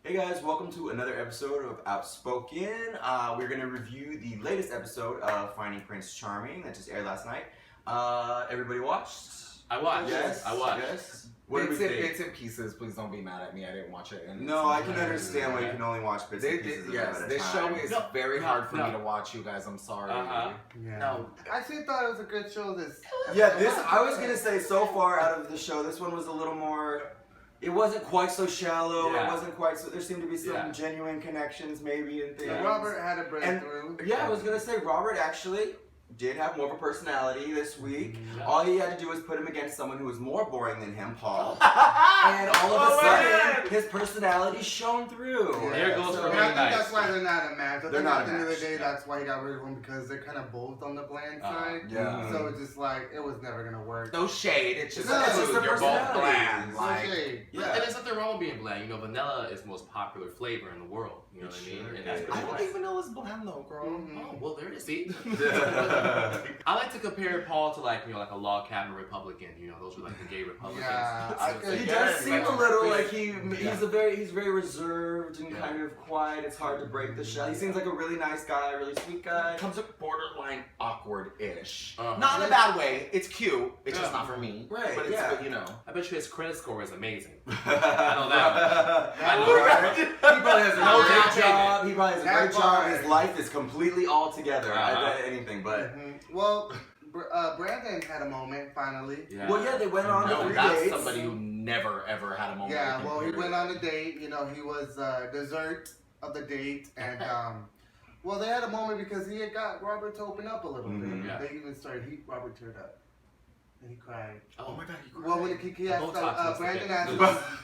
Hey guys, welcome to another episode of Outspoken. We're going to review the latest episode of Finding Prince Charming that just aired last night. Everybody watched? I watched. Yes. I watched. Yes. What did we think? Bits and pieces. Please don't be mad at me. I didn't watch it. And No, I can understand why you can only watch bits and pieces of it at a this time. show is very hard for me to watch, you guys. I'm sorry. Yeah. No. I actually thought it was a good show. I was going to say, so far out of the show, this one was a little more... It wasn't quite so shallow. Yeah. It wasn't quite so... There seemed to be some genuine connections, maybe, and things. Robert had a breakthrough. I was going to say, Robert actually did have more of a personality this week. Yeah. All he had to do was put him against someone who was more boring than him, Paul. And all of a sudden, his personality shone through. Yeah. There goes So, for and I me think nice. that's why they're not a match. I They're think not at the a end of the match, day, yeah. that's why he got rid of them, because they're kind of both on the bland side. Yeah. So it's just like, it was never going to work. No shade. It's just, No, it's just their you're both personality. bland. No Like, shade. And there's nothing wrong with being bland. You know, vanilla is the most popular flavor in the world. You know what I mean? Sure And that's is. I pretty don't nice. even know it's bland though, girl. Oh, well, there it is. See? I like to compare Paul to like a log cabin Republican. You know, those are like the gay Republicans. Yeah, I So it's could- like, He Yeah, does seem a little like he's very reserved and Yeah. kind of quiet. It's hard to break the shell. He seems like a really nice guy, really sweet guy. Comes up borderline awkward-ish. Uh-huh. Not in a bad way. It's cute. It's just Yeah. not for me. Right, But it's, yeah. but, you know. I bet you his credit score is amazing. I know that. I know, Oh, right? He probably has a No great down job. He probably has a That great job. part. His life is completely all together. I Uh-huh. bet anything, but Well, Brandon had a moment, finally. Yeah. well, yeah, they went on No, 3 that's dates. somebody who never ever had a moment. Yeah, with him, well, he period. went on a date. You know, he was dessert of the date, and well, they had a moment because he had got Robert to open up a little Mhm. bit. Yeah. They even started. Robert teared up, and he cried. Oh my god, you cried. Well, when he asked, Botox Brandon must asked. have him-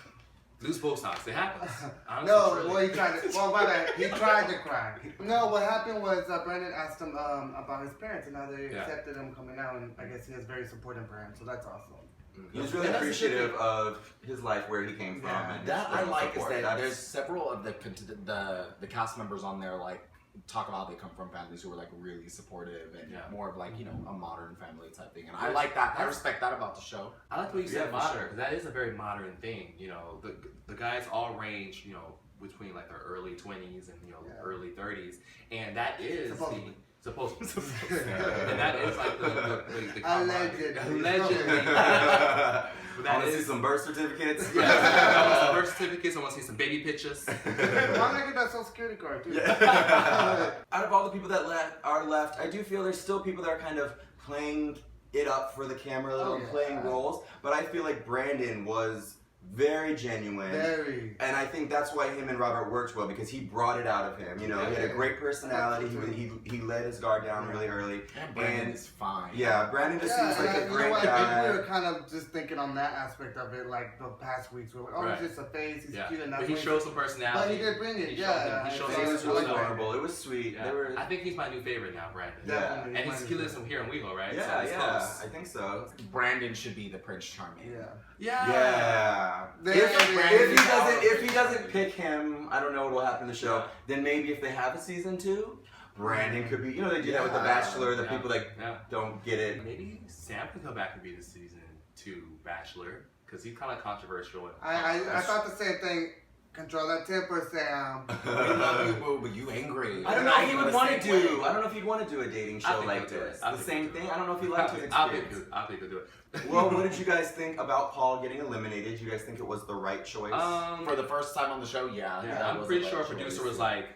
Lose Botox. It happens. Honestly, No, truly. well, he tried to. Well, my bad. He tried to cry. No, what happened was Brandon asked him about his parents and how they Yeah. accepted him coming out, and I guess he has very supportive parents, so that's awesome. He was really And that's the appreciative thing. of his life, where he came from. Yeah. And That I his like is support. that That's- there's several of the cast members on there like talk about how they come from families who are like really supportive and more of like, you know, a modern family type thing, and I like that. I respect that about the show. I like the way you Yeah, said for modern, sure. because that is a very modern thing. You know, the guys all range, you know, between like their early 20s and early 30s, and that is Supposedly. supposed and that is like the Allegedly. allegedly. But I that want to see is some birth certificates. I want some birth certificates. I want to see some baby pictures. Why not get that social security card too? Out of all the people that are left, I do feel there's still people that are kind of playing it up for the camera a little, Oh, and yeah. playing roles. But I feel like Brandon was very genuine. Very. And I think that's why him and Robert worked well, because he brought it out of him. You know, he had a great personality. He let his guard down really early. And Brandon is fine. Yeah, Brandon just seems like a you know great what? I think guy. we were kind of just thinking on that aspect of it, like the past weeks. We were like, oh, Right. he's just a face, he's Yeah, cute, and but that's he what showed some personality. But he did bring it, He yeah. showed It some was really personality. vulnerable. It was sweet. Yeah. They were. I think he's my new favorite now, Brandon. Yeah. And he lives from here in WeHo, right? Yeah, so it's yeah, close. I think so. Brandon should be the Prince Charming. Yeah. Yeah. If he doesn't pick him, I don't know what will happen in the show. Then maybe if they have a season 2, Brandon could be. You know, they do that with The Bachelor. The people that don't get it. Maybe Sam can come back and be the season 2 Bachelor, because he's kind of controversial. I thought the same thing. Control that temper, Sam. We love you, boo, but you angry. I don't know if he would want to Same do. way. I don't know if he'd want to do a dating I show think like he'll do it. this. I The think same he'll do thing. it. I don't know if he liked his I think experience. he'll do it. Well, what did you guys think about Paul getting eliminated? Do you guys think it was the right choice? For the first time on the show, yeah. Yeah, that I'm was pretty the sure a right producer choice. was like,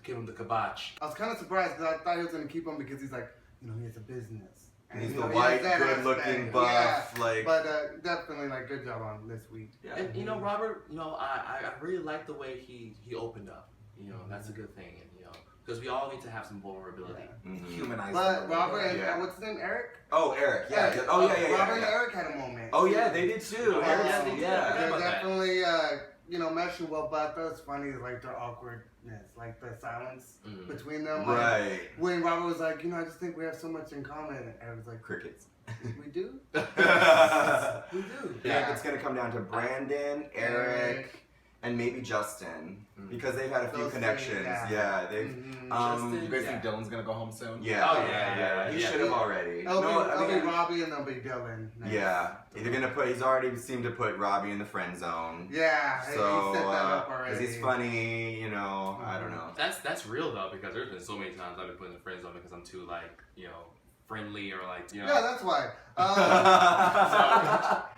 give him the kibosh. I was kind of surprised because I thought he was going to keep him because he's like, you know, he has a business. And he's you the know, he white, has that good-looking aspect. buff, Yeah, like. but definitely, like, good job on this week. Yeah. And you know, Robert, you know, I really like the way he opened up. You know, that's a good thing, and you know, because we all need to have some vulnerability. Mhm. Humanized. But Robert and Yeah. what's his name, Eric? Oh, Eric. Yeah. Eric. Oh, yeah, yeah. Robert and yeah. Eric had a moment. Oh, yeah, they did too. Oh, Eric, yeah, they did. yeah. They're about that. definitely, you know, meshing well, but that's funny, like their awkwardness, like the silence Mm. between them. Like, Right. when Robert was like, you know, I just think we have so much in common. And Eric was like, Crickets. we do? Yeah, We do. it's gonna come down to Brandon, Eric, and maybe Justin, because they've had a few Those connections. three, they've. Justin, You guys think Dylan's gonna go home soon? Yeah. Oh, yeah. He should have already. It'll be Robbie and it'll be Dylan. Next. Yeah. Either gonna put. He's already seemed to put Robbie in the friend zone. Yeah. So, he set that up already. because he's funny, you know. I don't know. That's real though, because there's been so many times I've been put in the friend zone because I'm too like, friendly or like, Yeah, that's why.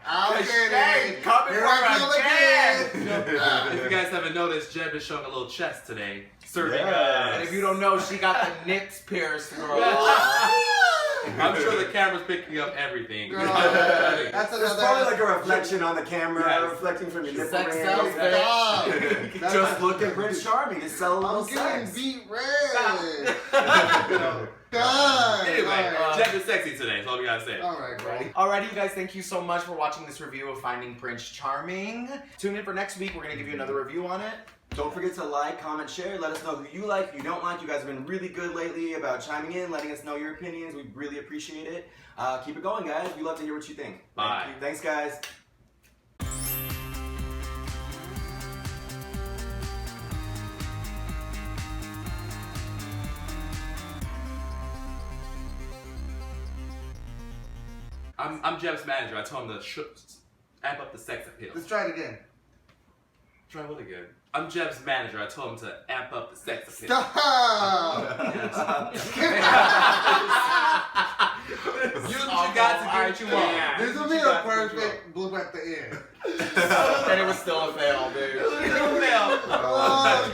Hey, coming Here from I come again. if you guys haven't noticed, Jeb is showing a little chest today. Serving Yes. And if you don't know, she got the nips pierced, girl. I'm sure the camera's picking up everything. Girl, that's There's another. probably like a reflection on the camera, Yes. reflecting from your nipple Sex ring. sells, babe. Stop. Just look at Prince Charming to sell a little I'm getting sex. beat red. God. Anyway, All right. Jeb is sexy today, that's all we gotta say. All right, bro. Alrighty, you guys, thank you so much for watching this review of Finding Prince Charming. Tune in for next week. We're going to give you another review on it. Don't forget to like, comment, share. Let us know who you like, who you don't like. You guys have been really good lately about chiming in, letting us know your opinions. We really appreciate it. Keep it going, guys. We love to hear what you think. Bye. Thank you. Thanks, guys. I'm Jeb's manager. I told him to amp up the sex appeal. Let's try it again. Try what again? I'm Jeb's manager. I told him to amp up the sex appeal. Stop. Use what you got to get what you want. This will be a perfect bloop at the end. And it was still a fail, dude. Fail. Oh,